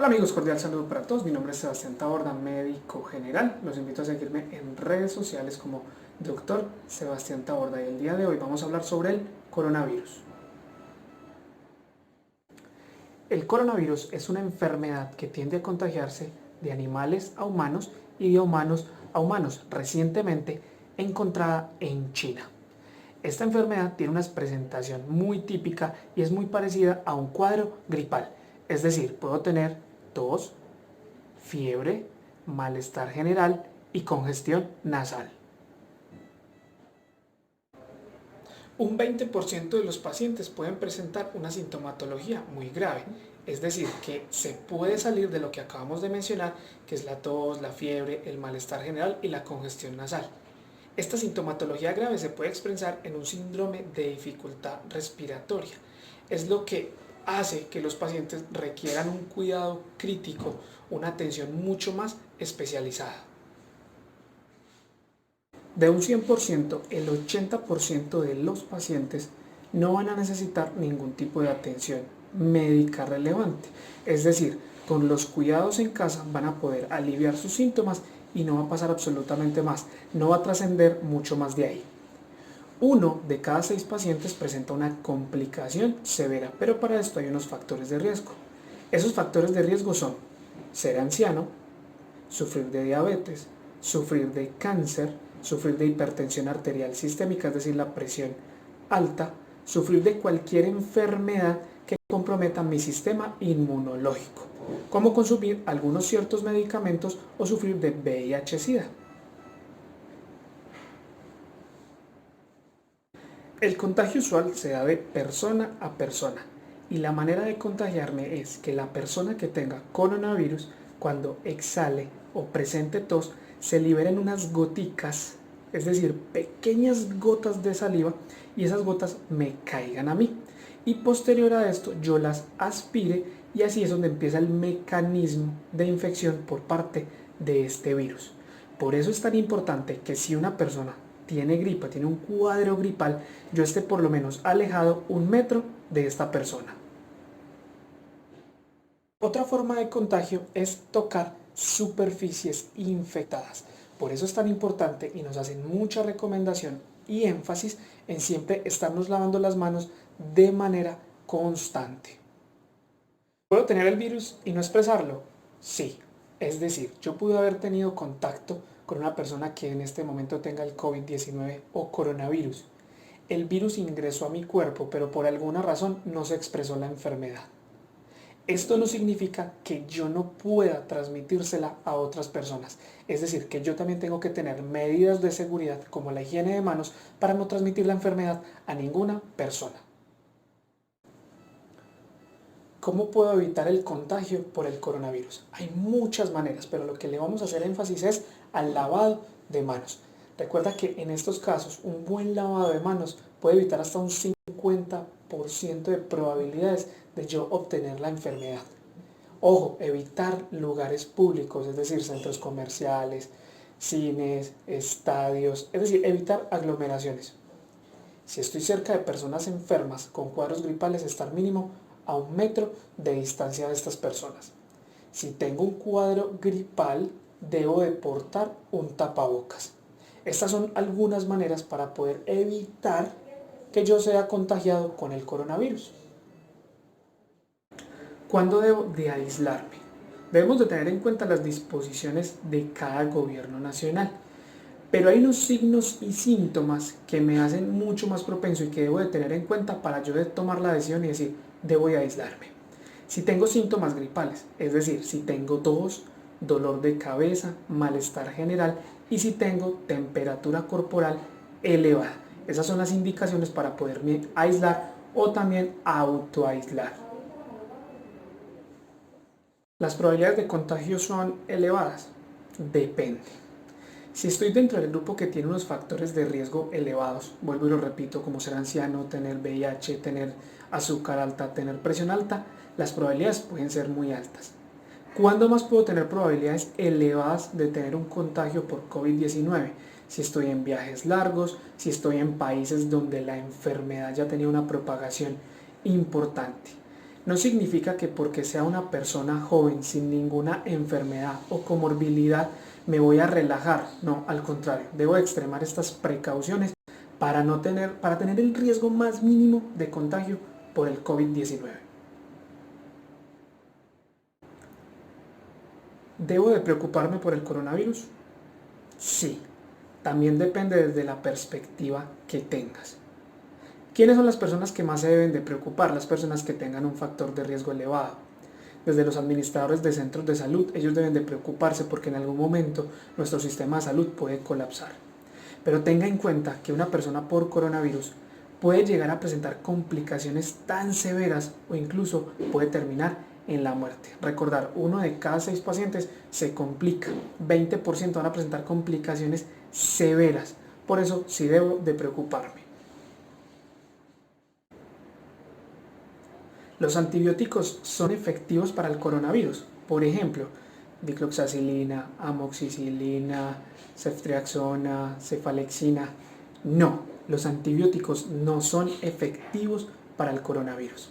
Hola amigos, cordial saludo para todos. Mi nombre es Sebastián Taborda, médico general. Los invito a seguirme en redes sociales como Dr. Sebastián Taborda y el día de hoy vamos a hablar sobre el coronavirus. El coronavirus es una enfermedad que tiende a contagiarse de animales a humanos y de humanos a humanos, recientemente encontrada en China. Esta enfermedad tiene una presentación muy típica y es muy parecida a un cuadro gripal, es decir, puedo tener tos, fiebre, malestar general y congestión nasal. Un 20% de los pacientes pueden presentar una sintomatología muy grave, es decir, que se puede salir de lo que acabamos de mencionar, que es la tos, la fiebre, el malestar general y la congestión nasal. Esta sintomatología grave se puede expresar en un síndrome de dificultad respiratoria. Es lo que hace que los pacientes requieran un cuidado crítico, una atención mucho más especializada. De un 100%, el 80% de los pacientes no van a necesitar ningún tipo de atención médica relevante. Es decir, con los cuidados en casa van a poder aliviar sus síntomas y no va a pasar absolutamente más. No va a trascender mucho más de ahí. 1 de cada 6 pacientes presenta una complicación severa, pero para esto hay unos factores de riesgo. Esos factores de riesgo son ser anciano, sufrir de diabetes, sufrir de cáncer, sufrir de hipertensión arterial sistémica, es decir, la presión alta, sufrir de cualquier enfermedad que comprometa mi sistema inmunológico, como consumir algunos ciertos medicamentos o sufrir de VIH-Sida. El contagio usual se da de persona a persona y la manera de contagiarme es que la persona que tenga coronavirus, cuando exhale o presente tos, se liberen unas goticas, es decir, pequeñas gotas de saliva, y esas gotas me caigan a mí. Y posterior a esto yo las aspire y así es donde empieza el mecanismo de infección por parte de este virus. Por eso es tan importante que si una persona tiene gripa, tiene un cuadro gripal, yo esté por lo menos alejado 1 metro de esta persona. Otra forma de contagio es tocar superficies infectadas. Por eso es tan importante y nos hacen mucha recomendación y énfasis en siempre estarnos lavando las manos de manera constante. ¿Puedo tener el virus y no expresarlo? Sí. Es decir, yo pude haber tenido contacto con una persona que en este momento tenga el COVID-19 o coronavirus. El virus ingresó a mi cuerpo, pero por alguna razón no se expresó la enfermedad. Esto no significa que yo no pueda transmitírsela a otras personas. Es decir, que yo también tengo que tener medidas de seguridad como la higiene de manos para no transmitir la enfermedad a ninguna persona. ¿Cómo puedo evitar el contagio por el coronavirus? Hay muchas maneras, pero lo que le vamos a hacer énfasis es al lavado de manos. Recuerda que en estos casos un buen lavado de manos puede evitar hasta un 50% de probabilidades de yo obtener la enfermedad. Ojo, evitar lugares públicos, es decir, centros comerciales, cines, estadios, es decir, evitar aglomeraciones. Si estoy cerca de personas enfermas con cuadros gripales, estar mínimo a 1 metro de distancia de estas personas. Si tengo un cuadro gripal, debo de portar un tapabocas. Estas son algunas maneras para poder evitar que yo sea contagiado con el coronavirus. ¿Cuándo debo de aislarme? Debemos de tener en cuenta las disposiciones de cada gobierno nacional. Pero hay unos signos y síntomas que me hacen mucho más propenso y que debo de tener en cuenta para yo de tomar la decisión y decir, debo de aislarme. Si tengo síntomas gripales, es decir, si tengo tos, dolor de cabeza, malestar general y si tengo temperatura corporal elevada. Esas son las indicaciones para poderme aislar o también autoaislar. ¿Las probabilidades de contagio son elevadas? Depende. Si estoy dentro del grupo que tiene unos factores de riesgo elevados, vuelvo y lo repito, como ser anciano, tener VIH, tener azúcar alta, tener presión alta, las probabilidades pueden ser muy altas. ¿Cuándo más puedo tener probabilidades elevadas de tener un contagio por COVID-19? Si estoy en viajes largos, si estoy en países donde la enfermedad ya tenía una propagación importante. No significa que porque sea una persona joven sin ninguna enfermedad o comorbilidad me voy a relajar. No, al contrario, debo extremar estas precauciones para tener el riesgo más mínimo de contagio por el COVID-19. ¿Debo de preocuparme por el coronavirus? Sí, también depende desde la perspectiva que tengas. ¿Quiénes son las personas que más se deben de preocupar? Las personas que tengan un factor de riesgo elevado. Desde los administradores de centros de salud, ellos deben de preocuparse porque en algún momento nuestro sistema de salud puede colapsar. Pero tenga en cuenta que una persona por coronavirus puede llegar a presentar complicaciones tan severas o incluso puede terminar en la muerte. Recordar, 1 de cada 6 pacientes se complica, 20% van a presentar complicaciones severas. Por eso sí debo de preocuparme. Los antibióticos son efectivos para el coronavirus. Por ejemplo, dicloxacilina, amoxicilina, ceftriaxona, cefalexina. No, los antibióticos no son efectivos para el coronavirus.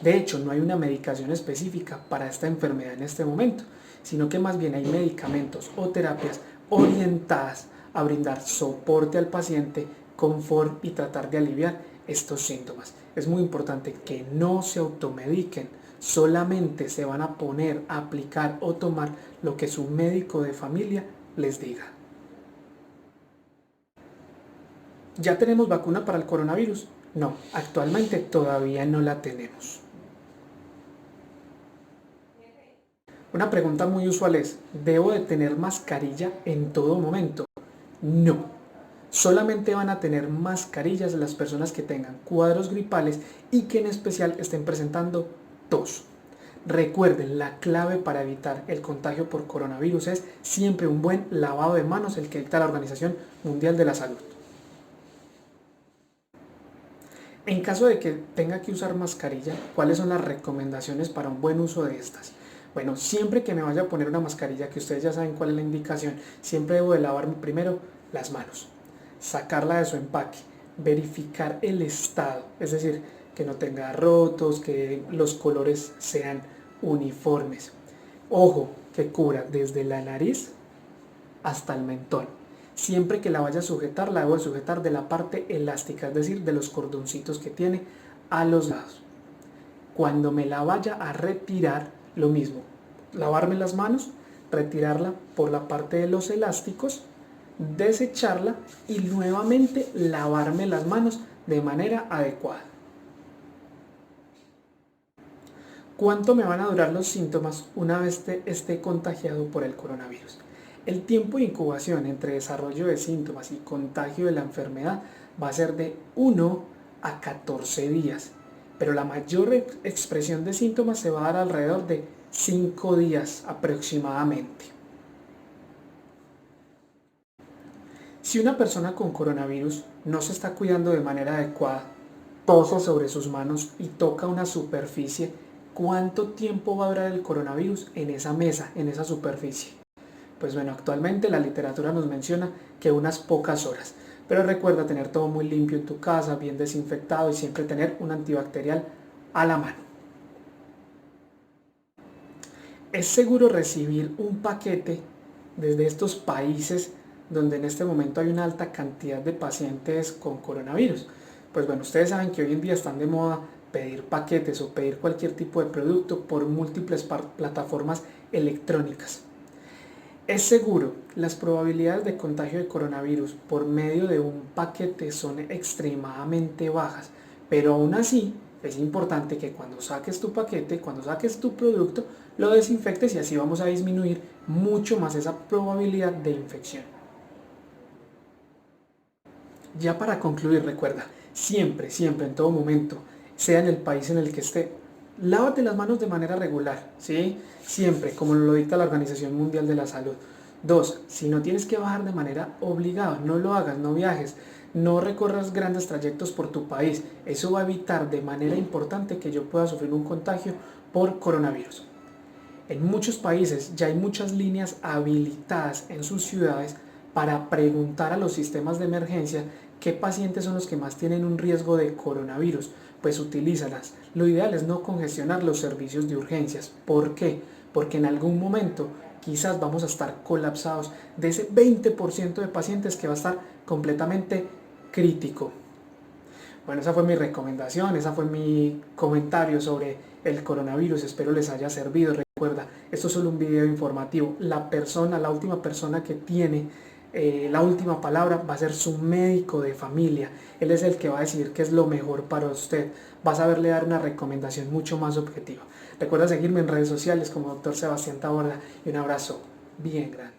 De hecho, no hay una medicación específica para esta enfermedad en este momento, sino que más bien hay medicamentos o terapias orientadas a brindar soporte al paciente, confort y tratar de aliviar estos síntomas. Es muy importante que no se automediquen, solamente se van a poner, a aplicar o tomar lo que su médico de familia les diga. ¿Ya tenemos vacuna para el coronavirus? No, actualmente todavía no la tenemos. Una pregunta muy usual es, ¿debo de tener mascarilla en todo momento? No, solamente van a tener mascarillas las personas que tengan cuadros gripales y que en especial estén presentando tos. Recuerden, la clave para evitar el contagio por coronavirus es siempre un buen lavado de manos, el que dicta la Organización Mundial de la Salud. En caso de que tenga que usar mascarilla, ¿cuáles son las recomendaciones para un buen uso de estas? Bueno, siempre que me vaya a poner una mascarilla, que ustedes ya saben cuál es la indicación, siempre debo de lavarme primero las manos, sacarla de su empaque, verificar el estado, es decir, que no tenga rotos, que los colores sean uniformes. Ojo, que cubra desde la nariz hasta el mentón. Siempre que la vaya a sujetar, la debo de sujetar de la parte elástica, es decir, de los cordoncitos que tiene a los lados. Cuando me la vaya a retirar, lo mismo, lavarme las manos, retirarla por la parte de los elásticos, desecharla y nuevamente lavarme las manos de manera adecuada. ¿Cuánto me van a durar los síntomas una vez esté contagiado por el coronavirus? El tiempo de incubación entre desarrollo de síntomas y contagio de la enfermedad va a ser de 1 a 14 días, pero la mayor expresión de síntomas se va a dar alrededor de 5 días aproximadamente. Si una persona con coronavirus no se está cuidando de manera adecuada, tose sobre sus manos y toca una superficie, ¿cuánto tiempo va a durar el coronavirus en esa mesa, en esa superficie? Pues bueno, actualmente la literatura nos menciona que unas pocas horas, pero recuerda tener todo muy limpio en tu casa, bien desinfectado y siempre tener un antibacterial a la mano. Es seguro recibir un paquete desde estos países donde en este momento hay una alta cantidad de pacientes con coronavirus. Pues bueno, ustedes saben que hoy en día están de moda pedir paquetes o pedir cualquier tipo de producto por múltiples plataformas electrónicas. Es seguro, las probabilidades de contagio de coronavirus por medio de un paquete son extremadamente bajas, pero aún así es importante que cuando saques tu paquete, cuando saques tu producto, lo desinfectes y así vamos a disminuir mucho más esa probabilidad de infección. Ya para concluir, recuerda, siempre, en todo momento, sea en el país en el que esté, lávate las manos de manera regular, ¿sí? Siempre, como lo dicta la Organización Mundial de la Salud. 2. Si no tienes que bajar de manera obligada, no lo hagas, no viajes, no recorras grandes trayectos por tu país. Eso va a evitar de manera importante que yo pueda sufrir un contagio por coronavirus. En muchos países ya hay muchas líneas habilitadas en sus ciudades para preguntar a los sistemas de emergencia ¿Qué pacientes son los que más tienen un riesgo de coronavirus? Pues utilízalas. Lo ideal es no congestionar los servicios de urgencias. ¿Por qué? Porque en algún momento quizás vamos a estar colapsados de ese 20% de pacientes que va a estar completamente crítico. Bueno, esa fue mi recomendación, esa fue mi comentario sobre el coronavirus, espero les haya servido. Recuerda, esto es solo un video informativo, la última persona que tiene la última palabra va a ser su médico de familia, él es el que va a decidir qué es lo mejor para usted, va a saberle dar una recomendación mucho más objetiva. Recuerda seguirme en redes sociales como Dr. Sebastián Taborda y un abrazo bien grande.